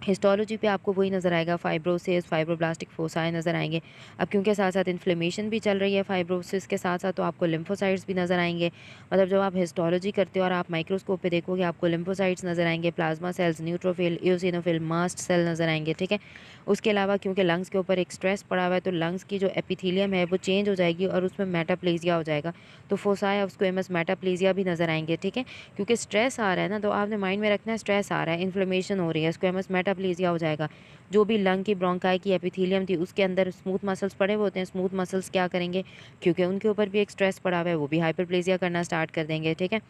हिस्टोलॉजी पे आपको वही नज़र आएगा, फाइब्रोसिस, फाइब्रोब्लास्टिक फोसाई नज़र आएंगे। अब क्योंकि साथ साथ इन्फ्लेमेशन भी चल रही है फाइब्रोसिस के साथ साथ, तो आपको लिम्फोसाइट्स भी नज़र आएंगे। मतलब जब आप हिस्टोलॉजी करते हो और आप माइक्रोस्कोप पे देखोगे, आपको लिम्फोसाइट्स नज़र आएंगे, plasma cells, neutrophil, eosinophil, mast cell नज़र आएंगे, ठीक है। उसके अलावा क्योंकि लंग्स के ऊपर एक स्ट्रेस पड़ा हुआ है, तो लंग्स की जो एपिथीलियम है वो चेंज हो जाएगी और उसमें मेटाप्लेजिया हो जाएगा, तो फोसाई ऑफ स्क्वेमस मेटाप्लेजिया भी नज़र आएंगे, ठीक है। क्योंकि स्ट्रेस आ रहा है ना, तो आपने माइंड में रखना है स्ट्रेस आ रहा है, इन्फ्लेमेशन हो रही है, स्क्वेमस मेटाप्लेजिया हो जाएगा। जो भी लंग की ब्रोंकाई की एपिथेलियम थी उसके अंदर स्मूथ मसल्स पड़े हुए होते हैं, स्मूथ मसल्स क्या करेंगे, क्योंकि उनके ऊपर भी एक स्ट्रेस पड़ा हुआ है, वो भी हाइपरप्लेजिया करना स्टार्ट कर देंगे, ठीक है।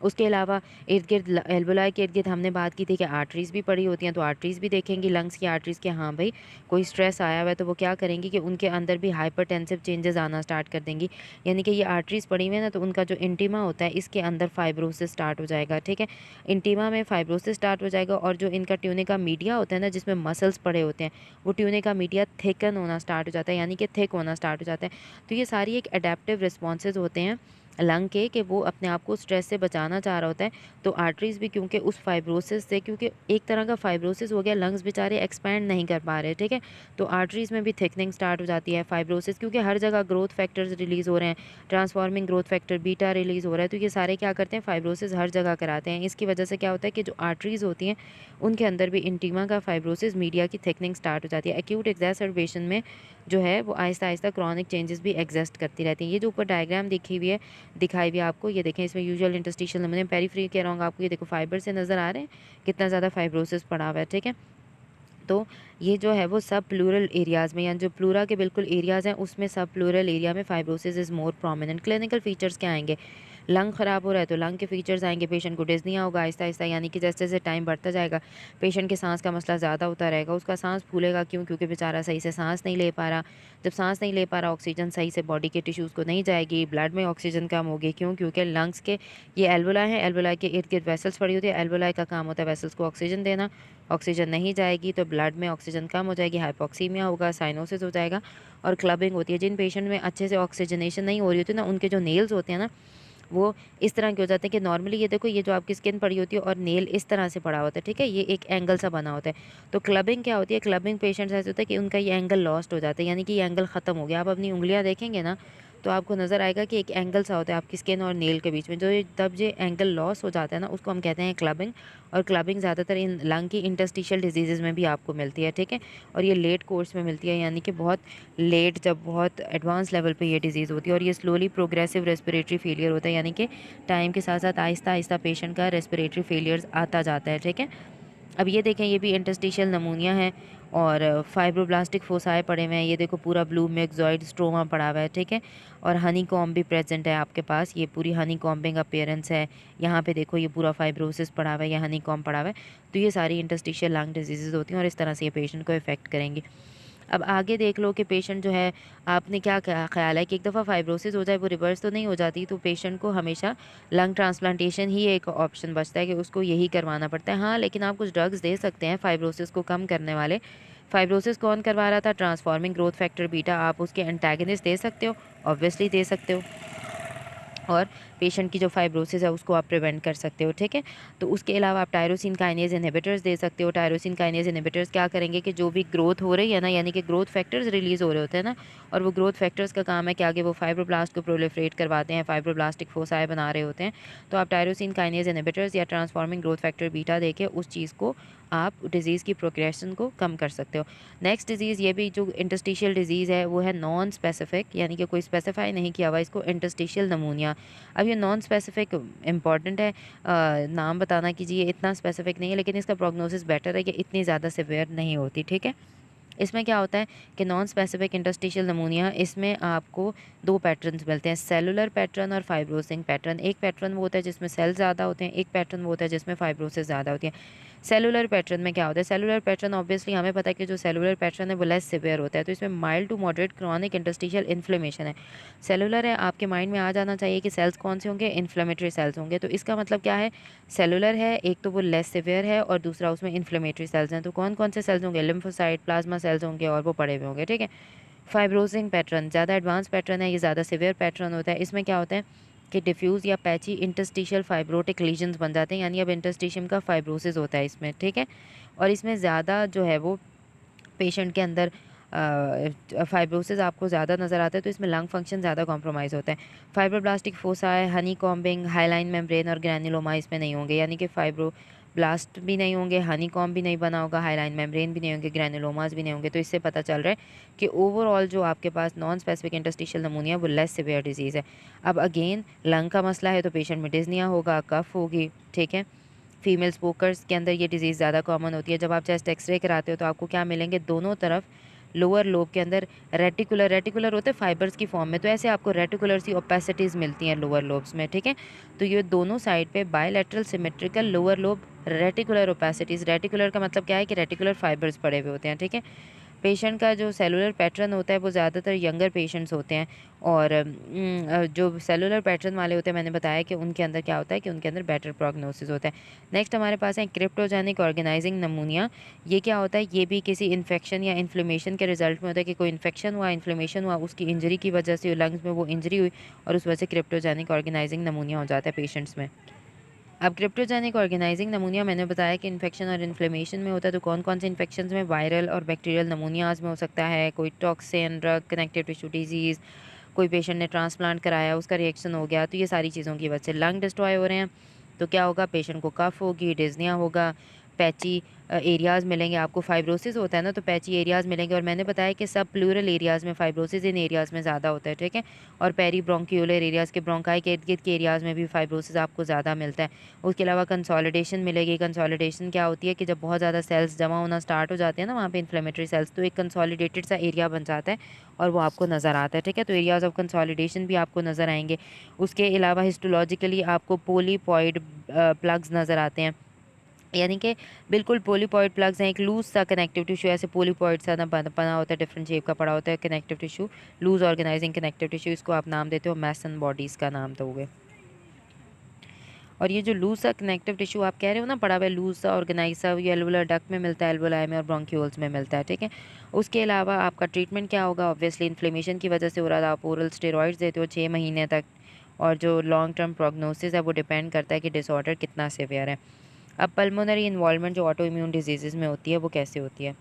उसके अलावा इर्द गिर्द एल्वोलाई के इर्द गिर्द हमने बात की थी कि आर्टरीज भी पड़ी होती हैं, तो आर्टरीज भी देखेंगी लंग्स की आर्टरीज के, हाँ भाई कोई स्ट्रेस आया हुआ है, तो वो क्या करेंगी कि उनके अंदर भी हाइपरटेंसिव चेंजेस आना स्टार्ट कर देंगी। यानी कि ये आर्टरीज पड़ी हुई है ना, तो उनका जो इंटीमा होता है इसके अंदर फाइब्रोसिस स्टार्ट हो जाएगा, ठीक है। इंटीमा में फाइब्रोसिस स्टार्ट हो जाएगा, और जो इनका ट्यूनिका मीडिया होता है ना, जिसमें मसल्स पड़े होते हैं, वो ट्यूनिका मीडिया थिकन होना स्टार्ट हो जाता है, यानी कि थिक होना स्टार्ट हो जाता है। तो ये सारी एक अडेप्टिव रिस्पॉन्सेज होते हैं लंग के कि वो अपने आप को स्ट्रेस से बचाना चाह रहा होता है। तो आर्टरीज़ भी क्योंकि उस फाइब्रोसिस से, क्योंकि एक तरह का फाइब्रोसिस हो गया, लंग्स बेचारे एक्सपैंड नहीं कर पा रहे, ठीक है। तो आर्टरीज़ में भी थिकनिंग स्टार्ट हो जाती है, फाइब्रोसिस, क्योंकि हर जगह ग्रोथ फैक्टर्स रिलीज़ हो रहे हैं, transforming growth factor beta release हो रहा है, तो ये सारे क्या करते हैं, फाइब्रोसिस हर जगह कराते हैं। इसकी वजह से क्या होता है कि जो आर्टरीज़ होती हैं उनके अंदर भी इंटीमा का फाइब्रोसिस मीडिया की थिकनिंग स्टार्ट हो जाती है। एक्यूट एग्जैसर्बेशन में जो है वो आहिस्ता आहिस्ता क्रॉनिक चेंजेस भी एग्जिस्ट करती रहती हैं। ये जो ऊपर डायग्राम दिखी हुई है, दिखाई भी आपको, ये देखें, इसमें यूजुअल इंटरस्टिशियल नमूने पेरीफ्री कह रहा हूँ आपको, ये देखो फाइबर से नज़र आ रहे हैं कितना ज़्यादा फाइब्रोसिस पड़ा हुआ है, ठीक है। तो ये जो है वो सब प्लूरल एरियाज़ में, यानी जो प्लूरा के बिल्कुल एरियाज़ हैं उसमें सब प्लूरल एरिया में fibrosis is more prominent. Clinical features क्या आएंगे, लंग ख़राब हो रहा है तो लंग के फीचर्स आएंगे, पेशेंट को डिज़निया होगा आहिस्ता आहिस्ता, यानी कि जैसे जैसे टाइम बढ़ता जाएगा पेशेंट के सांस का मसला ज़्यादा होता रहेगा, उसका सांस फूलेगा, क्यों, क्योंकि बेचारा सही से सांस नहीं ले पा रहा। जब सांस नहीं ले पा रहा, ऑक्सीजन सही से बॉडी के टिश्यूज़ को नहीं जाएगी, ब्लड में ऑक्सीजन कम होगी, क्यों, क्योंकि लंग्स के ये एल्वोलाई हैं, एल्वोलाई के इर्द गिर्द वेसल्स पड़ी होती है, एल्वोलाई का काम होता है वेसल्स को ऑक्सीजन देना। ऑक्सीजन नहीं जाएगी तो ब्लड में ऑक्सीजन कम हो जाएगी, हाइपोक्सीमिया होगा, साइनोसिस हो जाएगा और क्लबिंग होती है। जिन पेशेंट में अच्छे से ऑक्सीजनेशन नहीं हो रही होती ना, उनके जो नेल्स होते हैं ना, वो इस तरह के हो जाते हैं कि नॉर्मली ये देखो, ये जो आपकी स्किन पड़ी होती है और नेल इस तरह से पड़ा होता है, ठीक है, ये एक एंगल सा बना होता है। तो क्लबिंग क्या होती है, क्लबिंग पेशेंट्स ऐसे होता है कि उनका ये एंगल लॉस्ट हो जाता है, यानी कि ये एंगल ख़त्म हो गया। आप अपनी उंगलियां देखेंगे ना तो आपको नज़र आएगा कि एक एंगल सा होता है आपकी स्किन और नेल के बीच में, जो तब ये एंगल लॉस हो जाता है ना, उसको हम कहते हैं क्लबिंग। और क्लबिंग ज़्यादातर इन लंग की इंटरस्टिशियल डिजीज़ में भी आपको मिलती है, ठीक है। और ये लेट कोर्स में मिलती है, यानी कि बहुत लेट, जब बहुत एडवांस लेवल पे ये डिज़ीज़ होती है। और ये स्लोली प्रोग्रेसिव रेस्पिरेटरी फेलियर होता है, यानी कि टाइम के साथ साथ आहिस्ता आहिस्ता पेशेंट का रेस्पिरेटरी फेलियर्स आता जाता है, ठीक है। अब ये देखें, ये भी इंटरस्टिशियल नमूनिया है और फाइब्रोब्लास्टिक फोसाए पड़े हुए हैं, ये देखो पूरा ब्लू मिक्सॉइड स्ट्रोमा पड़ा हुआ है, ठीक है। और हनी कॉम्ब भी प्रेजेंट है आपके पास, ये पूरी हनी कॉम्बिंग अपीयरेंस है। यहाँ पे देखो ये पूरा फाइब्रोसिस पड़ा हुआ है, ये हनी कॉम्ब पड़ा हुआ है। तो ये सारी इंटरस्टिशियल लंग डिजीज़ होती हैं और इस तरह से ये पेशेंट को इफेक्ट करेंगी। अब आगे देख लो कि पेशेंट जो है, आपने क्या ख्याल है कि एक दफ़ा फाइब्रोसिस हो जाए वो रिवर्स तो नहीं हो जाती, तो पेशेंट को हमेशा लंग ट्रांसप्लांटेशन ही एक ऑप्शन बचता है कि उसको यही करवाना पड़ता है। हाँ, लेकिन आप कुछ ड्रग्स दे सकते हैं फाइब्रोसिस को कम करने वाले। फाइब्रोसिस कौन करवा रहा था, ट्रांसफॉर्मिंग ग्रोथ फैक्टर बीटा, आप उसके एंटागनिस्ट दे सकते हो, ऑब्वियसली दे सकते हो। और पेशेंट की जो फाइब्रोसिस है उसको आप प्रिवेंट कर सकते हो, ठीक है। तो उसके अलावा आप टायरोसिन काइनेज इनहिबिटर्स दे सकते हो। टायरोसिन काइनेज इनहिबिटर्स क्या करेंगे कि जो भी ग्रोथ हो रही है ना, यानी कि ग्रोथ फैक्टर्स रिलीज़ हो रहे होते हैं ना, और वो ग्रोथ फैक्टर्स का काम है कि आगे वो फाइब्रोब्लास्ट को प्रोलिफरेट करवाते हैं, फाइब्रोब्लास्टिक फोसाए बना रहे होते हैं। तो आप टायरोसिन काइनेज इनहिबिटर्स या ट्रांसफॉर्मिंग ग्रोथ फैक्टर बीटा देके उस चीज़ को, आप डिज़ीज़ की प्रोग्रेशन को कम कर सकते हो। नेक्स्ट डिज़ीज़, ये भी जो इंटरस्टिशियल डिज़ीज़ है वो है नॉन स्पेसिफिक, यानी कि कोई स्पेसिफाई नहीं किया हुआ इसको, इंटरस्टिशियल नमूनिया। अब ये नॉन स्पेसिफिक इम्पॉर्टेंट है, नाम बताना कि जी ये इतना स्पेसिफिक नहीं है, लेकिन इसका प्रोग्नोसिस बेटर है कि इतनी ज़्यादा सिवियर नहीं होती, ठीक है। इसमें क्या होता है कि नॉन स्पेसिफिक इंटरस्टिशियल नमूनिया, इसमें आपको दो पैटर्न्स मिलते हैं, सेलुलर पैटर्न और फाइब्रोसिंग पैटर्न। एक पैटर्न वो होता है जिसमें सेल ज़्यादा होते हैं, एक पैटर्न वो होता है जिसमें फाइब्रोसिस ज़्यादा होती है। सेलुलर पैटर्न में क्या होता है, सेलुलर पैटर्न ऑब्वियसली हमें पता है कि जो सेलुलर पैटर्न है वो लेस सिवियर होता है, तो इसमें mild to moderate chronic interstitial inflammation है। सेलुलर है, आपके माइंड में आ जाना चाहिए कि सेल्स कौन से होंगे, इन्फ्लेमेटरी सेल्स होंगे। तो इसका मतलब क्या है, सेलुलर है, एक तो वो लेस सिवियर है और दूसरा उसमें इन्फ्लेमेटरी सेल्स हैं। तो कौन कौन से सेल्स होंगे, लिम्फोसाइट, प्लाज्मा सेल्स होंगे और वो पड़े हुए होंगे, ठीक है। फाइब्रोसिंग पैटर्न ज़्यादा एडवांस पैटर्न है, ये ज़्यादा सिवियर पैटर्न होता है। इसमें क्या होता है कि डिफ्यूज़ या पैची इंटरस्टिशियल फाइब्रोटिक लीजन्स बन जाते हैं, यानी अब इंटरस्टिशियम का फाइब्रोसिस होता है इसमें, ठीक है। और इसमें ज़्यादा जो है वो पेशेंट के अंदर फाइब्रोसिस आपको ज़्यादा नज़र आता है, तो इसमें लंग फंक्शन ज़्यादा कॉम्प्रोमाइज़ होता है। Fibroblastic foci, Honey combing, highline membrane और ग्रैनुलोमा इसमें नहीं होंगे, यानी कि फाइब्रोब्लास्ट भी नहीं होंगे, हनी कॉम्ब भी नहीं बना होगा, हाईलाइन मेम्ब्रेन भी नहीं होंगे, ग्रैनुलोमास भी नहीं होंगे। तो इससे पता चल रहा है कि ओवरऑल जो आपके पास नॉन स्पेसिफिक इंटरस्टिशियल नमूनिया वो लेस सिवियर डिजीज़ है। अब अगेन लंग का मसला है तो पेशेंट में डिज़निया होगा, कफ होगी, ठीक है। फीमेल स्मोकर्स के अंदर ये डिज़ीज़ ज़्यादा कॉमन होती है। जब आप चेस्ट एक्सरे कराते हो तो आपको क्या मिलेंगे, दोनों तरफ लोअर लोब के अंदर रेटिकुलर रेटिकुलर होते हैं फाइबर्स की फॉर्म में, तो ऐसे आपको रेटिकुलर सी ओपेसिटीज़ मिलती हैं लोअर लोब्स में, ठीक है। तो ये दोनों साइड पे bilateral symmetrical lower lobe reticular opacities, reticular का मतलब क्या है कि रेटिकुलर फाइबर्स पड़े हुए होते हैं, ठीक है। पेशेंट का जो सेलुलर पैटर्न होता है वो ज़्यादातर यंगर पेशेंट्स होते हैं, और जो सेलुलर पैटर्न वाले होते हैं मैंने बताया कि उनके अंदर क्या होता है कि उनके अंदर बेटर प्रोग्नोसिस होता है। नेक्स्ट हमारे पास है क्रिप्टोजेनिक ऑर्गेनाइजिंग नमूनिया। ये क्या होता है, ये भी किसी इन्फेक्शन या इन्फ्लेमेशन के रिजल्ट में होता है कि कोई इन्फेक्शन हुआ, इन्फ्लेमेशन हुआ, उसकी इंजरी की वजह से लंग्स में वो इंजरी हुई और उस वजह से क्रिप्टोजेनिक ऑर्गेनाइजिंग नमूनिया हो जाता है पेशेंट्स में। अब क्रिप्टोजेनिक ऑर्गेनाइजिंग नमूनिया मैंने बताया कि इन्फेक्शन और इन्फ्लेमेशन में होता है, तो कौन कौन से इन्फेक्शन में, वायरल और बैक्टीरियल नमूनियाज में हो सकता है, कोई toxin, drug, connective tissue disease, कोई पेशेंट ने ट्रांसप्लांट कराया उसका रिएक्शन हो गया, तो ये सारी चीज़ों की वजह से लंग डिस्ट्रॉय हो रहे हैं। तो क्या होगा, पेशेंट को कफ होगी, डिज़निया होगा, पैची एरियाज़ मिलेंगे। आपको फाइब्रोसिस होता है ना, तो पैची एरियाज़ मिलेंगे, और मैंने बताया कि सब प्लूरल एरियाज़ में फाइब्रोसिस इन एरियाज़ में ज़्यादा होता है, ठीक है। और पेरी ब्रोंक्यूलर एरियाज़ के ब्रोंकाई के इर्द गिर्द के एरियाज़ में भी फाइब्रोसिस आपको ज़्यादा मिलता है। उसके अलावा कंसोलिडेशन मिलेगी। कंसोलिडेशन क्या होती है कि जब बहुत ज़्यादा सेल्स जमा होना स्टार्ट हो जाते हैं ना वहाँ पे इन्फ्लेमेटरी सेल्स, तो एक कंसोलिडेटेड सा एरिया बन जाता है और वो आपको नज़र आता है, ठीक है। तो एरियाज़ ऑफ कंसोलिडेशन भी आपको नज़र आएंगे। उसके अलावा हिस्टोलॉजिकली आपको पोलीपॉइड प्लग्स नज़र आते हैं, यानी कि बिल्कुल पोलीपॉइड प्लग्स हैं। एक लूज सा कनेक्टिव टिश्यू, ऐसे पोलीपॉइड सा ना बना होता है, डिफरेंट शेप का पड़ा होता है connective tissue, loose organising connective tissue, इसको आप नाम देते हो मैसन बॉडीज़ का नाम दोगे। और ये जो लूज सा कनेक्टिव टिश्यू आप कह रहे हो ना, पड़ा हुआ लूज सा ऑर्गेनाइज सा, ये एल्वुलर डक्ट में मिलता है, एल्वुलाई में और ब्रोंक्यूल्स में मिलता है, ठीक है। उसके अलावा आपका ट्रीटमेंट क्या होगा, ऑब्वियसली इन्फ्लेमेशन की वजह से हो रहा था, आप ओरल स्टेरॉइड्स देते हो 6 महीने तक, और जो लॉन्ग टर्म प्रोग्नोसिस है वो डिपेंड करता है कि डिसऑर्डर कितना सीवियर है। अब पल्मोनरी इन्वॉल्वमेंट जो ऑटो इम्यून डिजीज़ में होती है वो कैसे होती है,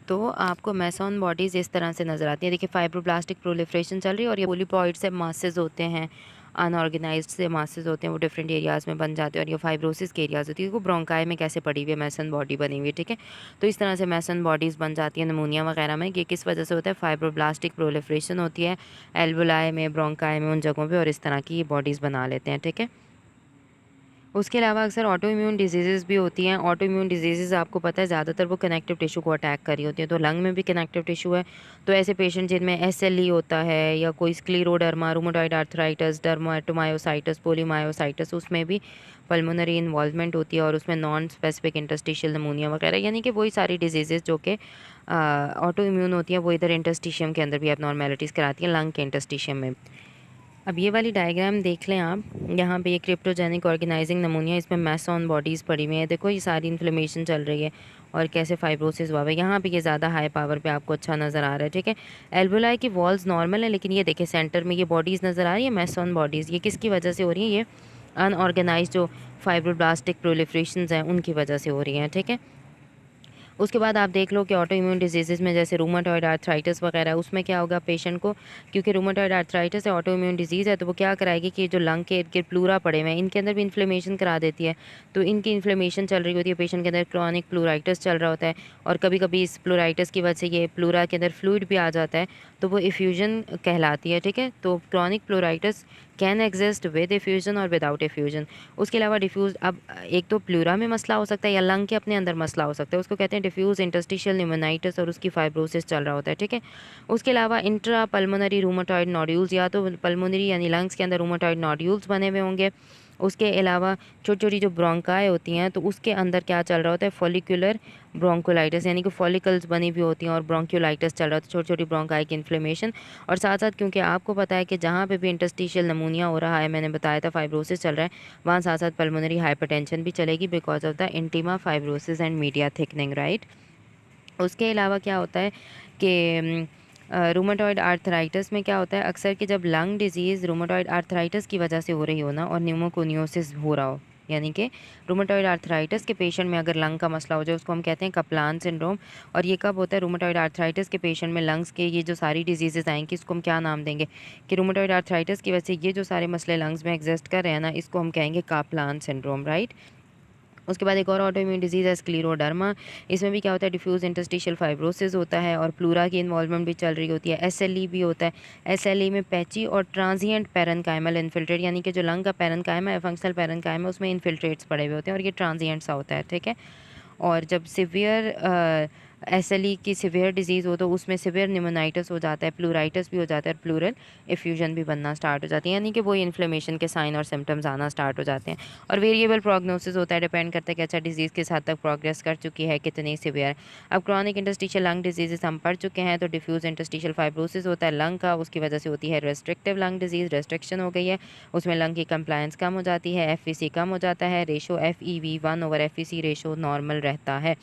तो आपको मैसॉन बॉडीज़ इस तरह से नज़र आती है। देखिए फाइब्रोब्लास्टिक प्रोलिफरेशन चल रही है और ये पोलीपॉइड से मासेस होते हैं, अनऑर्गेनाइज्ड से मासेस होते हैं, वो डिफरेंट एरियाज़ में बन जाते हैं, और ये फाइब्रोसिस के एरियाज़ होती है। वो ब्रोंकाई में कैसे पड़ी हुई है, मैसन बॉडी बनी हुई है, ठीक है। तो इस तरह से मैसन बॉडीज़ बन जाती है नमूनिया वगैरह में। ये किस वजह से होता है, फाइब्रोब्लास्टिक प्रोलिफरेशन होती है एल्वुलाई में, ब्रोंकाई में, उन जगहों पर, और इस तरह की ये बॉडीज़ बना लेते हैं, ठीक है। उसके अलावा अक्सर ऑटो इम्यून डिजीज़ भी होती हैं। ऑटो इम्यून डिजीज़ आपको पता है ज़्यादातर वो कनेक्टिव टिश्यू को अटैक कर रही होती हैं, तो लंग में भी कनेक्टिव टिश्यू है, तो ऐसे पेशेंट जिनमें एसएलई होता है या कोई स्क्लेरोडर्मा, रूमेटॉइड आर्थराइटिस, डर्माटोमायोसाइटिस, पोलीमायोसाइटिस, उसमें भी पल्मोनरी इन्वॉल्वमेंट होती है, और उसमें नॉन स्पेसिफिक इंटरस्टिशियल नमूनिया वगैरह, यानी कि वही सारी डिजीज़ जो कि ऑटो इम्यून होती हैं वो इधर इंटरस्टिशियम के अंदर भी एबनॉर्मेलिटीज़ कराती हैं, लंग के इंटरस्टिशियम में। अब ये वाली डायग्राम देख लें आप, यहाँ पे ये क्रिप्टोजेनिक ऑर्गेनाइजिंग नमूनिया, इसमें मैसॉन बॉडीज़ पड़ी हुई है, देखो ये सारी इन्फ्लेमेशन चल रही है और कैसे फाइब्रोसिस हुआ है। यहाँ पे ये ज़्यादा हाई पावर पे आपको अच्छा नज़र आ रहा है, ठीक है। एल्वुलाई की वॉल्स नॉर्मल है, लेकिन ये देखिए सेंटर में ये बॉडीज़ नज़र आ रही है मैसॉन बॉडीज़, ये किसकी वजह से हो रही है, ये अनऑर्गेनाइज जो फाइब्रोब्लास्टिक प्रोलिफरेशंस हैं उनकी वजह से हो रही हैं, ठीक है। उसके बाद आप देख लो कि ऑटो इम्यून डिजीज़ में जैसे रूमेटॉइड आर्थराइटिस वगैरह, उसमें क्या होगा पेशेंट को, क्योंकि रूमेटॉइड आर्थराइटिस है, ऑटो इम्यून डिजीज़ है, तो वो क्या कराएगी कि जो लंग के इर्द गिर्द प्लूरा पड़े हुए हैं इनके अंदर भी इन्फ्लेमेशन करा देती है। तो इनकी इन्फ्लेमेशन चल रही होती है, पेशेंट के अंदर क्रॉनिक प्लूराइटिस चल रहा होता है, और कभी कभी इस प्लूराइटिस की वजह से ये प्लूरा के अंदर फ्लूइड भी आ जाता है, तो वो इफ्यूजन कहलाती है, ठीक है। तो chronic प्लूराइटिस can exist with effusion और विदाउट इफ्यूजन। उसके अलावा डिफ्यूज़, अब एक तो प्लूरा में मसला हो सकता है या लंग के अपने अंदर मसला हो सकता है, उसको कहते हैं डिफ्यूज़ इंटरस्टिशियल न्यूमोनाइटिस, और उसकी फाइब्रोसिस चल रहा होता है, ठीक है। उसके अलावा इंट्रा पल्मोनरी रूमेटॉइड नोड्यूल्स, या तो पल्मोनरी यानी लंग्स के अंदर रूमेटॉइड नोड्यूल्स बने हुए होंगे। उसके अलावा छोटी छोटी जो ब्रोंकाई होती हैं तो उसके अंदर क्या चल रहा होता है, फॉलिकुलर ब्रोंकोलाइटिस, यानी कि फॉलिकल्स बनी हुई होती हैं और ब्रोंक्योलाइटिस चल रहा होता है, छोटी छोटी ब्रोंकाई की इन्फ्लेमेशन। और साथ साथ क्योंकि आपको पता है कि जहाँ पे भी इंटरस्टिशियल नमूनिया हो रहा है, मैंने बताया था फाइब्रोसिस चल रहा है, वहाँ साथ साथ पल्मोनरी हाइपरटेंशन भी चलेगी because of the intima fibrosis and media thickening, right. उसके अलावा क्या होता है कि रूमेटॉइड आर्थराइटिस में क्या होता है अक्सर कि जब लंग डिजीज़ रूमेटॉइड आर्थराइटिस की वजह से हो रही हो ना, और न्यूमोकोनियोसिस हो रहा हो, यानी कि रूमेटॉइड आर्थराइटिस के पेशेंट में अगर लंग का मसला हो जाए, उसको हम कहते हैं कपलान सिंड्रोम। और ये कब होता है, रूमेटॉइड आर्थराइटिस के पेशेंट में लंग्स के ये जो सारी डिजीज़ेज आएंगी, इसको हम क्या नाम देंगे कि रूमेटॉइड आर्थराइटिस की वजह से ये जो सारे मसले लंग्स में एग्जिस्ट कर रहे हैं ना, इसको हम कहेंगे कापलान सिंड्रोम, राइट। उसके बाद एक और ऑटो इम्यून डिजीज़ है स्क्लेरोडर्मा। इसमें भी क्या होता है, डिफ्यूज़ इंटरस्टिशियल फाइब्रोसिस होता है और प्लूरा की इन्वॉल्वमेंट भी चल रही होती है। एसएलई भी होता है। एसएलई में पैची और ट्रांजिएंट पेरेन्काइमल इन्फिल्ट्रेट, यानी कि जो लंग का पेरेन्काइमा है, फंक्शनल पेरेन्काइमा, उसमें इन्फिल्ट्रेट्स पड़े हुए होते हैं और ये ट्रांजिएंट सा होता है, ठीक है। और जब सिवियर SLE की सिवियर डिजीज़ हो तो उसमें सिवियर निमोनाइटिस हो जाता है, प्लूराइटिस भी हो जाता है, प्लूरल एफ्यूजन भी बनना स्टार्ट हो जाती है, यानी कि वो इन्फ्लेमेशन के साइन और सिम्टम्स आना स्टार्ट हो जाते हैं। और वेरिएबल प्रोग्नोसिस होता है, डिपेंड करता है कि अच्छा डिजीज़ किस हद तक प्रोग्रेस कर चुकी है, कितनी सिवियर है। अब क्रॉनिक इंटरस्टिशियल लंग डिजीज़ हम पढ़ चुके हैं, तो डिफ्यूज इंटरस्टिशियल फाइब्रोसिस होता है लंग का, उसकी वजह से होती है रेस्ट्रिक्टिव लंग डिजीज़, रेस्ट्रिक्शन हो गई है, उसमें लंग की कंप्लायंस कम हो जाती है, FVC कम हो जाता है, रेशो FEV1/FVC रेशो नॉर्मल रहता है।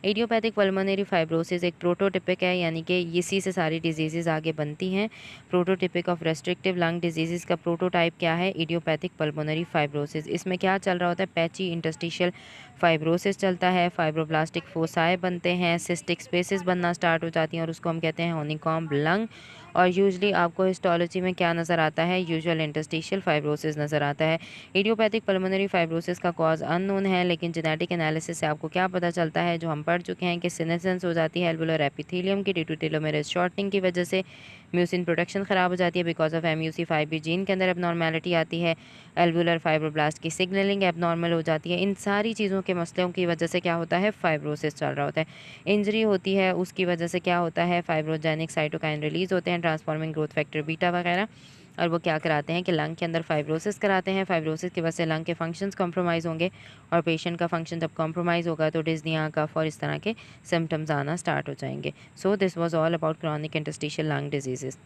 इडियोपैथिक पल्मोनरी फाइब्रोसिस एक प्रोटोटिपिक है, यानी कि इसी से सारी डिजीज़ेज़ आगे बनती हैं। प्रोटोटिपिक ऑफ रेस्ट्रिक्टिव लंग डिजीज़ेज़ का प्रोटोटाइप क्या है? Idiopathic pulmonary fibrosis. इसमें क्या चल रहा होता है? पैची इंटरस्टिशियल फाइब्रोसिस चलता है, फाइब्रोब्लास्टिक फोसाए बनते हैं, सिस्टिक स्पेसेस बनना स्टार्ट हो जाती हैं और उसको हम कहते हैं हनीकॉम्ब लंग। और यूजुअली आपको हिस्टोलॉजी में क्या नज़र आता है? यूजुअल इंटरस्टिशियल फाइब्रोसिस नज़र आता है। इडियोपैथिक पल्मोनरी फाइब्रोसिस का कॉज अननोन है, लेकिन जेनेटिक एनालिसिस से आपको क्या पता चलता है, जो हम पढ़ चुके हैं कि सीनेसेंस हो जाती है एल्वुलर एपिथेलियम की ड्यू टू टेलोमेरेज शॉर्टनिंग की वजह से, म्यूसिन प्रोडक्शन ख़राब हो जाती है, बिकॉज ऑफ MUC5B जीन के अंदर एबनॉर्मेलिटी आती है, एल्वुलर फाइब्रोब्लास्ट की सिग्नलिंग एबनॉर्मल हो जाती है। इन सारी चीज़ों के मसलों की वजह से क्या होता है? फाइब्रोसिस चल रहा होता है। इंजरी होती है, उसकी वजह से क्या होता है? फाइब्रोजेनिक साइटोकाइन रिलीज होते हैं, ट्रांसफॉर्मिंग ग्रोथ फैक्टर बीटा वगैरह, और वो क्या कराते हैं कि लंग के अंदर फाइब्रोसिस कराते हैं। फाइब्रोसिस की वजह से लंग के फंक्शंस कॉम्प्रोमाइज़ होंगे, और पेशेंट का फंक्शन जब कॉम्प्रोमाइज़ होगा तो डिज़निया, कफ और इस तरह के सिम्टम्स आना स्टार्ट हो जाएंगे। So this was all about chronic interstitial lung diseases.